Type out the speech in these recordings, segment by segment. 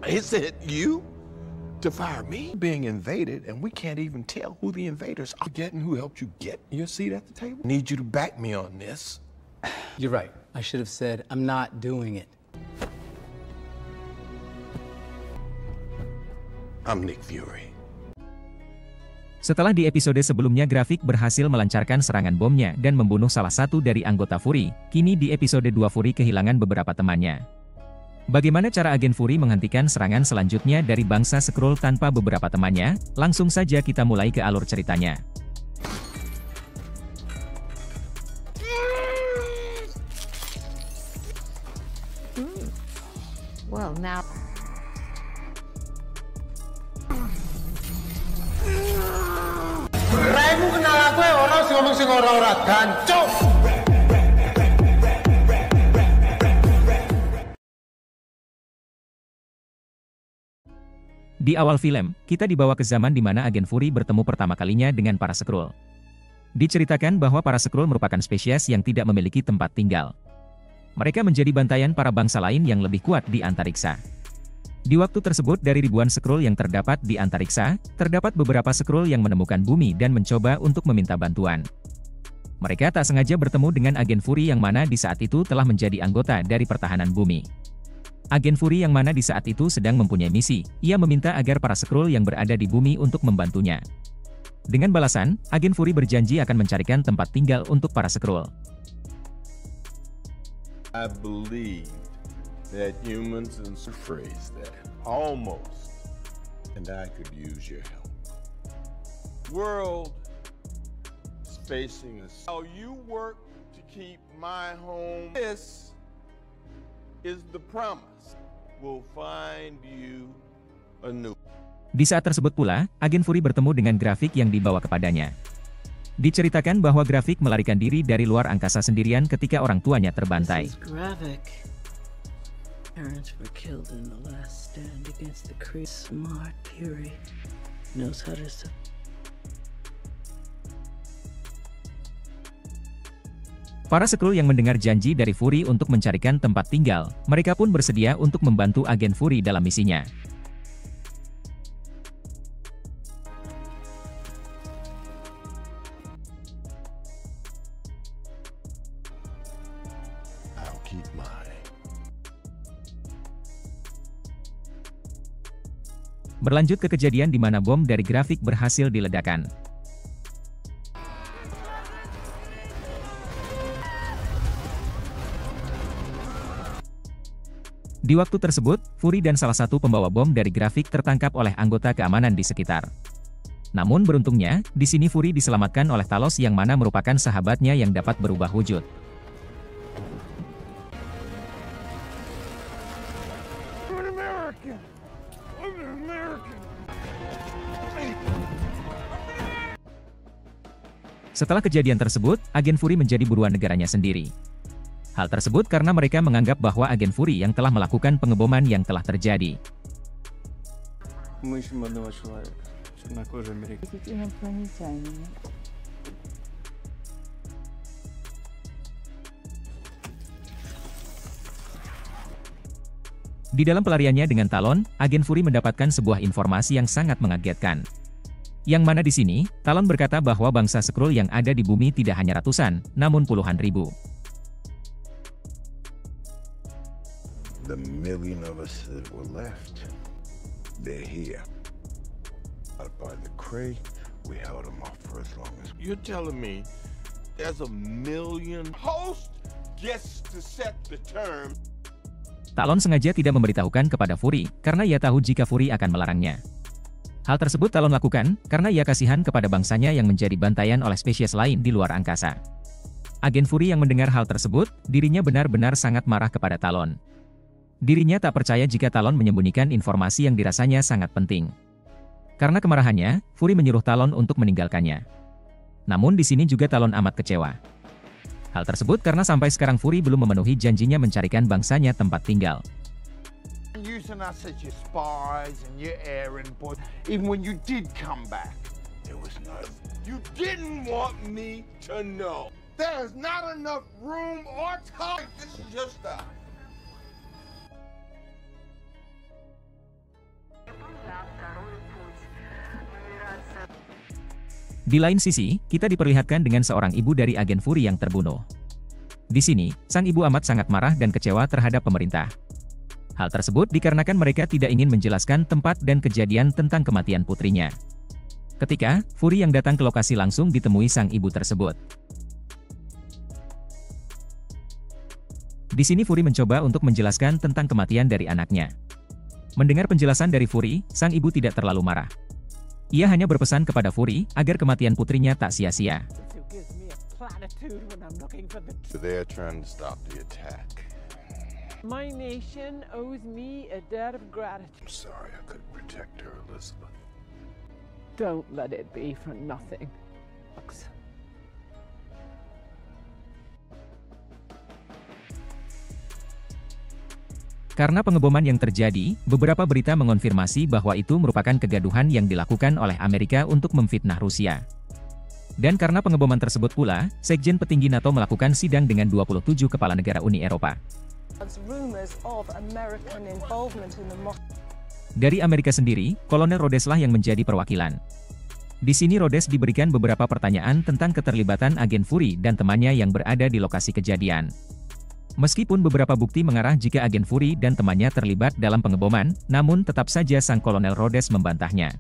Is it you to fire me? Being invaded, and we can't even tell who the invaders are. Getting who helped you get your seat at the table? Need you to back me on this. You're right. I should have said, I'm not doing it. I'm Nick Fury. Setelah di episode sebelumnya Grafik berhasil melancarkan serangan bomnya dan membunuh salah satu dari anggota Fury, kini di episode 2 Fury kehilangan beberapa temannya. Bagaimana cara agen Fury menghentikan serangan selanjutnya dari bangsa Skrull tanpa beberapa temannya? Langsung saja kita mulai ke alur ceritanya. Well, now... Raimu kenal aku ya, orang sing ngomong sing ora-ora gancuk. Di awal film, kita dibawa ke zaman di mana agen Fury bertemu pertama kalinya dengan para Skrull. Diceritakan bahwa para Skrull merupakan spesies yang tidak memiliki tempat tinggal. Mereka menjadi bantaian para bangsa lain yang lebih kuat di antariksa. Di waktu tersebut dari ribuan Skrull yang terdapat di antariksa, terdapat beberapa Skrull yang menemukan bumi dan mencoba untuk meminta bantuan. Mereka tak sengaja bertemu dengan agen Fury yang mana di saat itu telah menjadi anggota dari pertahanan bumi. Agen Fury yang mana di saat itu sedang mempunyai misi, ia meminta agar para Skrull yang berada di bumi untuk membantunya. Dengan balasan, agen Fury berjanji akan mencarikan tempat tinggal untuk para Skrull. I believe that humans and phrase that almost, and I could use your help. World is facing us. How you work to keep my home. This is the promise. We'll find you a new. Di saat tersebut pula, agen Fury bertemu dengan Grafik yang dibawa kepadanya. Diceritakan bahwa Grafik melarikan diri dari luar angkasa sendirian ketika orang tuanya terbantai. Parents were killed in the last stand against the Kree. Smart Fury knows how to. Para Skrull yang mendengar janji dari Fury untuk mencarikan tempat tinggal, mereka pun bersedia untuk membantu agen Fury dalam misinya. I'll keep mine. Berlanjut ke kejadian di mana bom dari Grafik berhasil diledakkan. Di waktu tersebut, Fury dan salah satu pembawa bom dari Grafik tertangkap oleh anggota keamanan di sekitar. Namun beruntungnya, di sini Fury diselamatkan oleh Talos yang mana merupakan sahabatnya yang dapat berubah wujud. Setelah kejadian tersebut, agen Fury menjadi buruan negaranya sendiri. Hal tersebut karena mereka menganggap bahwa agen Fury yang telah melakukan pengeboman yang telah terjadi. Di dalam pelariannya dengan Talon, agen Fury mendapatkan sebuah informasi yang sangat mengagetkan. Yang mana di sini, Talon berkata bahwa bangsa Skrull yang ada di bumi tidak hanya ratusan, namun puluhan ribu. The million of us that were left, they're here. Out by the Kree, we held them off for as long as. You're telling me there's a million host gets to set the term. Talon sengaja tidak memberitahukan kepada Fury, karena ia tahu jika Fury akan melarangnya. Hal tersebut Talon lakukan, karena ia kasihan kepada bangsanya yang menjadi bantaian oleh spesies lain di luar angkasa. Agen Fury yang mendengar hal tersebut, dirinya benar-benar sangat marah kepada Talon. Dirinya tak percaya jika Talon menyembunyikan informasi yang dirasanya sangat penting. Karena kemarahannya, Fury menyuruh Talon untuk meninggalkannya. Namun di sini juga Talon amat kecewa. Hal tersebut karena sampai sekarang Fury belum memenuhi janjinya mencarikan bangsanya tempat tinggal. Using us as your spies and your errand boys, even when you did come back, There was not. you didn't want me to know. There's not enough room or time. This is your stuff. Di lain sisi, kita diperlihatkan dengan seorang ibu dari agen Fury yang terbunuh. Di sini, sang ibu amat sangat marah dan kecewa terhadap pemerintah. Hal tersebut dikarenakan mereka tidak ingin menjelaskan tempat dan kejadian tentang kematian putrinya. Ketika, Fury yang datang ke lokasi langsung ditemui sang ibu tersebut. Di sini Fury mencoba untuk menjelaskan tentang kematian dari anaknya. Mendengar penjelasan dari Fury, sang ibu tidak terlalu marah. Ia hanya berpesan kepada Fury agar kematian putrinya tak sia-sia. They're trying to stop the attack. My nation owes me a debt of gratitude. I'm sorry I couldn't protect her, Elizabeth. Don't let it be for nothing. Karena pengeboman yang terjadi, beberapa berita mengonfirmasi bahwa itu merupakan kegaduhan yang dilakukan oleh Amerika untuk memfitnah Rusia. Dan karena pengeboman tersebut pula, Sekjen petinggi NATO melakukan sidang dengan 27 kepala negara Uni Eropa. Dari Amerika sendiri, Kolonel Rhodes lah yang menjadi perwakilan. Di sini Rhodes diberikan beberapa pertanyaan tentang keterlibatan agen Fury dan temannya yang berada di lokasi kejadian. Meskipun beberapa bukti mengarah jika agen Fury dan temannya terlibat dalam pengeboman, namun tetap saja sang Kolonel Rhodes membantahnya.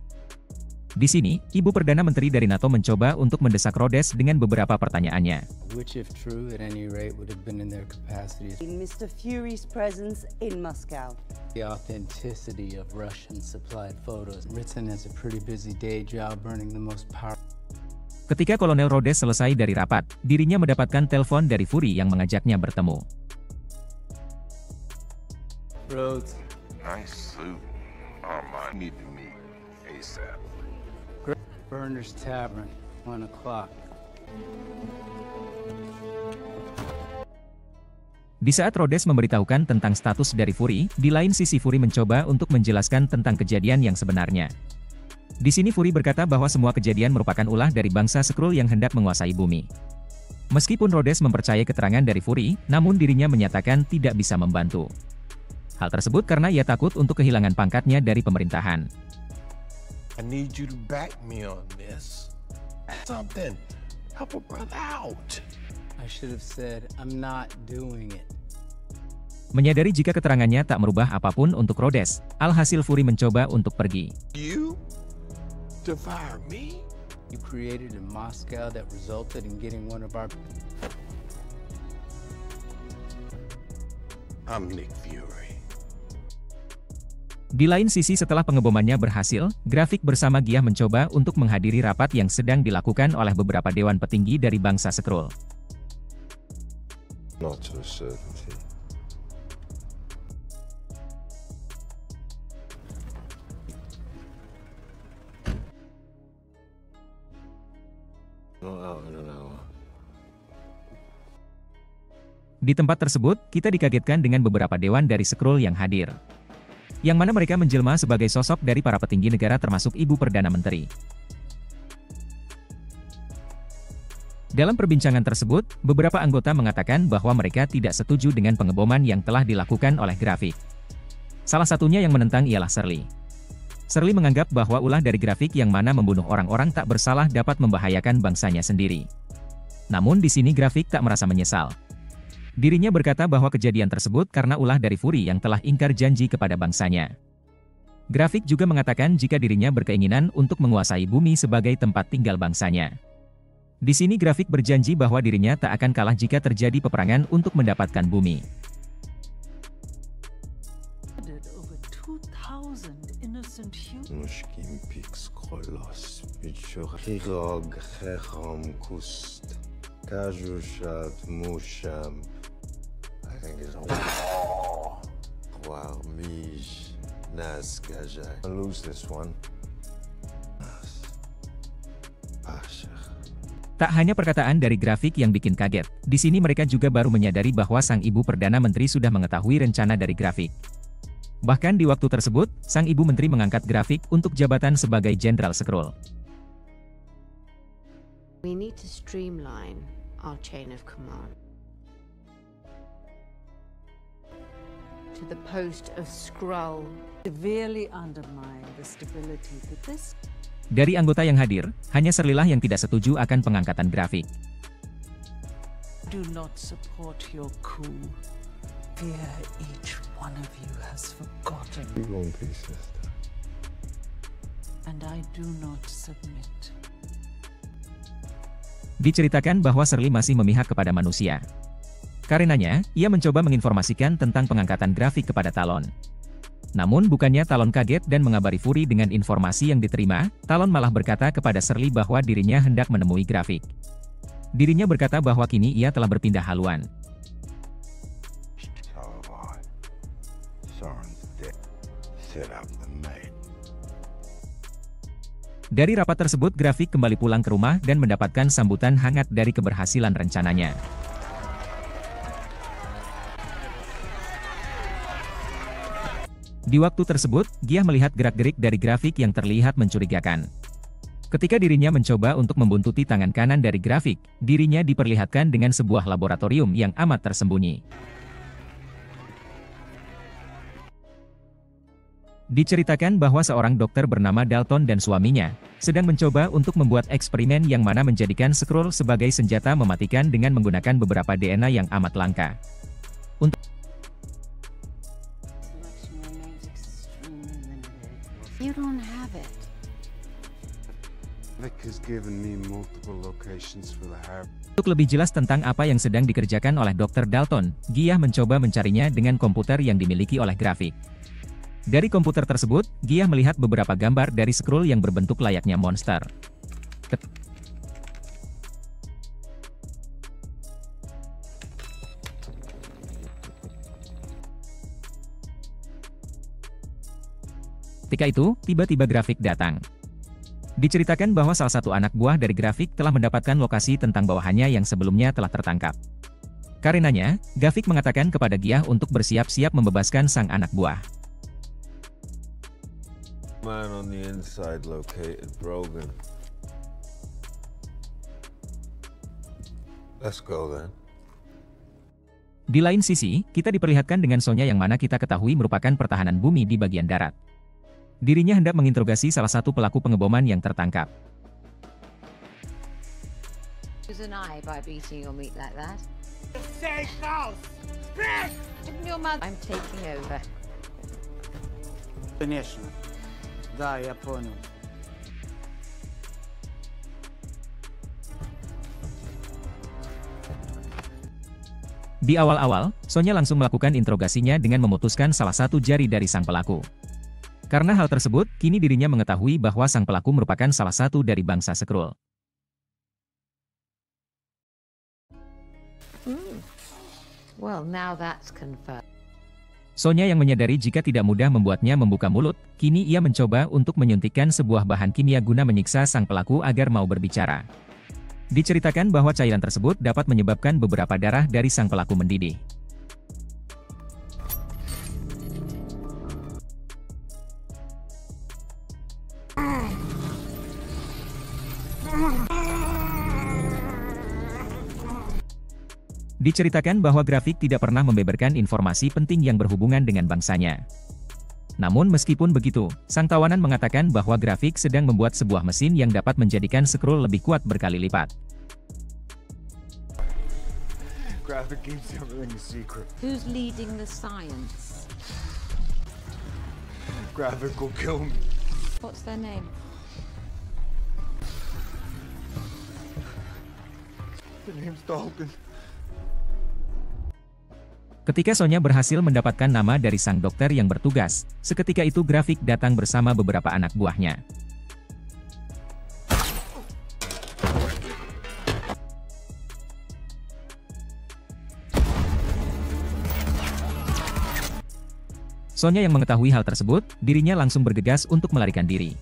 Di sini, Ibu Perdana Menteri dari NATO mencoba untuk mendesak Rhodes dengan beberapa pertanyaannya. Which, if true, at any rate, would have been in their capacity. Mr. Fury's presence in Moscow. The authenticity of Russian-supplied photos, written as a pretty busy day job burning the most powerful. Ketika Kolonel Rhodes selesai dari rapat, dirinya mendapatkan telepon dari Fury yang mengajaknya bertemu. Rhodes. Nice suit. I need to meet ASAP. Burner's Tavern, 1 o'clock. Di saat Rhodes memberitahukan tentang status dari Fury, di lain sisi Fury mencoba untuk menjelaskan tentang kejadian yang sebenarnya. Di sini Fury berkata bahwa semua kejadian merupakan ulah dari bangsa Skrull yang hendak menguasai bumi. Meskipun Rhodes mempercayai keterangan dari Fury, namun dirinya menyatakan tidak bisa membantu. Hal tersebut karena ia takut untuk kehilangan pangkatnya dari pemerintahan. I need you to back me on this. Something. Help a brother out. I should have said, I'm not doing it. Menyadari jika keterangannya tak merubah apapun untuk Rhodes, alhasil Fury mencoba untuk pergi. You devour me? You created in Moscow that resulted in getting one of our... I'm Nick Fury. Di lain sisi setelah pengebomannya berhasil, Grafik bersama Gia mencoba untuk menghadiri rapat yang sedang dilakukan oleh beberapa dewan petinggi dari bangsa Skrull. Not to a certainty. Not out in an hour. Di tempat tersebut, kita dikagetkan dengan beberapa dewan dari Skrull yang hadir. Yang mana mereka menjelma sebagai sosok dari para petinggi negara termasuk Ibu Perdana Menteri. Dalam perbincangan tersebut, beberapa anggota mengatakan bahwa mereka tidak setuju dengan pengeboman yang telah dilakukan oleh Grafik. Salah satunya yang menentang ialah Shirley. Shirley menganggap bahwa ulah dari Grafik yang mana membunuh orang-orang tak bersalah dapat membahayakan bangsanya sendiri. Namun di sini Grafik tak merasa menyesal. Dirinya berkata bahwa kejadian tersebut karena ulah dari Fury yang telah ingkar janji kepada bangsanya. Grafik juga mengatakan jika dirinya berkeinginan untuk menguasai bumi sebagai tempat tinggal bangsanya. Di sini Grafik berjanji bahwa dirinya tak akan kalah jika terjadi peperangan untuk mendapatkan bumi. Lose this one. Tak hanya perkataan dari Grafik yang bikin kaget, di sini mereka juga baru menyadari bahwa sang Ibu Perdana Menteri sudah mengetahui rencana dari Grafik. Bahkan di waktu tersebut, sang Ibu Menteri mengangkat Grafik untuk jabatan sebagai Jenderal Skrull. We need to streamline our chain of command to the post of Skrull. Severely undermine the stability that this Dari anggota yang hadir, hanya Shirley-lah yang tidak setuju akan pengangkatan grafik. Do not support your coup. Fear each one of you has forgotten. You go in peace, sister. And I do not submit. Diceritakan bahwa Shirley masih memihak kepada manusia. Karenanya, ia mencoba menginformasikan tentang pengangkatan grafik kepada Talon. Namun bukannya Talon kaget dan mengabari Fury dengan informasi yang diterima, Talon malah berkata kepada Shirley bahwa dirinya hendak menemui grafik. Dirinya berkata bahwa kini ia telah berpindah haluan. Dari rapat tersebut, grafik kembali pulang ke rumah dan mendapatkan sambutan hangat dari keberhasilan rencananya. Di waktu tersebut, Gia melihat gerak-gerik dari grafik yang terlihat mencurigakan. Ketika dirinya mencoba untuk membuntuti tangan kanan dari grafik, dirinya diperlihatkan dengan sebuah laboratorium yang amat tersembunyi. Diceritakan bahwa seorang dokter bernama Dalton dan suaminya sedang mencoba untuk membuat eksperimen yang mana menjadikan Skrull sebagai senjata mematikan dengan menggunakan beberapa DNA yang amat langka. You don't have it. Untuk lebih jelas tentang apa yang sedang dikerjakan oleh Dr. Dalton, Gia mencoba mencarinya dengan komputer yang dimiliki oleh grafik. Dari komputer tersebut, Gia melihat beberapa gambar dari Skrull yang berbentuk layaknya monster. Ketika itu, tiba-tiba grafik datang. Diceritakan bahwa salah satu anak buah dari grafik telah mendapatkan lokasi tentang bawahannya yang sebelumnya telah tertangkap. Karenanya, grafik mengatakan kepada Gia untuk bersiap-siap membebaskan sang anak buah. Man on the inside located Brogan. Let's go then. Di lain sisi, kita diperlihatkan dengan Sonya yang mana kita ketahui merupakan pertahanan bumi di bagian darat. Dirinya hendak menginterogasi salah satu pelaku pengeboman yang tertangkap. Lose an eye by beating your meat like that. I'm taking over. Конечно. Да, я понял. Di awal-awal, Sonya langsung melakukan interogasinya dengan memutuskan salah satu jari dari sang pelaku. Karena hal tersebut, kini dirinya mengetahui bahwa sang pelaku merupakan salah satu dari bangsa Skrull. Well, now that's confirmed. Sonya yang menyadari jika tidak mudah membuatnya membuka mulut, kini ia mencoba untuk menyuntikkan sebuah bahan kimia guna menyiksa sang pelaku agar mau berbicara. Diceritakan bahwa cairan tersebut dapat menyebabkan beberapa darah dari sang pelaku mendidih. Diceritakan bahwa grafik tidak pernah membeberkan informasi penting yang berhubungan dengan bangsanya. Namun meskipun begitu, sang tawanan mengatakan bahwa grafik sedang membuat sebuah mesin yang dapat menjadikan Skrull lebih kuat berkali lipat. Graphic keeps everything a secret. Who's leading the science? Graphic will kill me. What's their name? The name's Dalton. Ketika Sonya berhasil mendapatkan nama dari sang dokter yang bertugas, seketika itu grafik datang bersama beberapa anak buahnya. Sonya yang mengetahui hal tersebut, dirinya langsung bergegas untuk melarikan diri.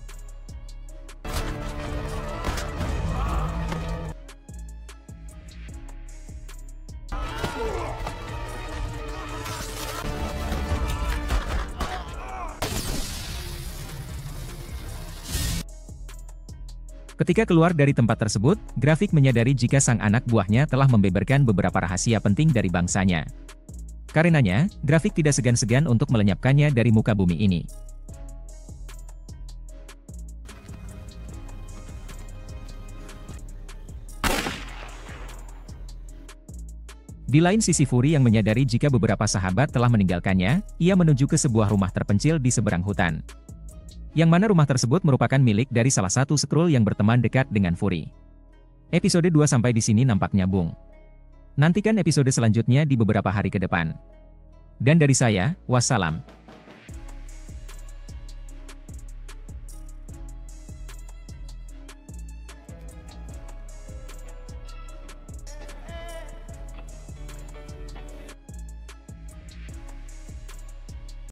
Ketika keluar dari tempat tersebut, grafik menyadari jika sang anak buahnya telah membeberkan beberapa rahasia penting dari bangsanya. Karenanya, grafik tidak segan-segan untuk melenyapkannya dari muka bumi ini. Di lain sisi Fury yang menyadari jika beberapa sahabat telah meninggalkannya, ia menuju ke sebuah rumah terpencil di seberang hutan. Yang mana rumah tersebut merupakan milik dari salah satu Skrull yang berteman dekat dengan Fury. Episode 2 sampai di sini nampak nyambung. Nantikan episode selanjutnya di beberapa hari ke depan. Dan dari saya, wassalam.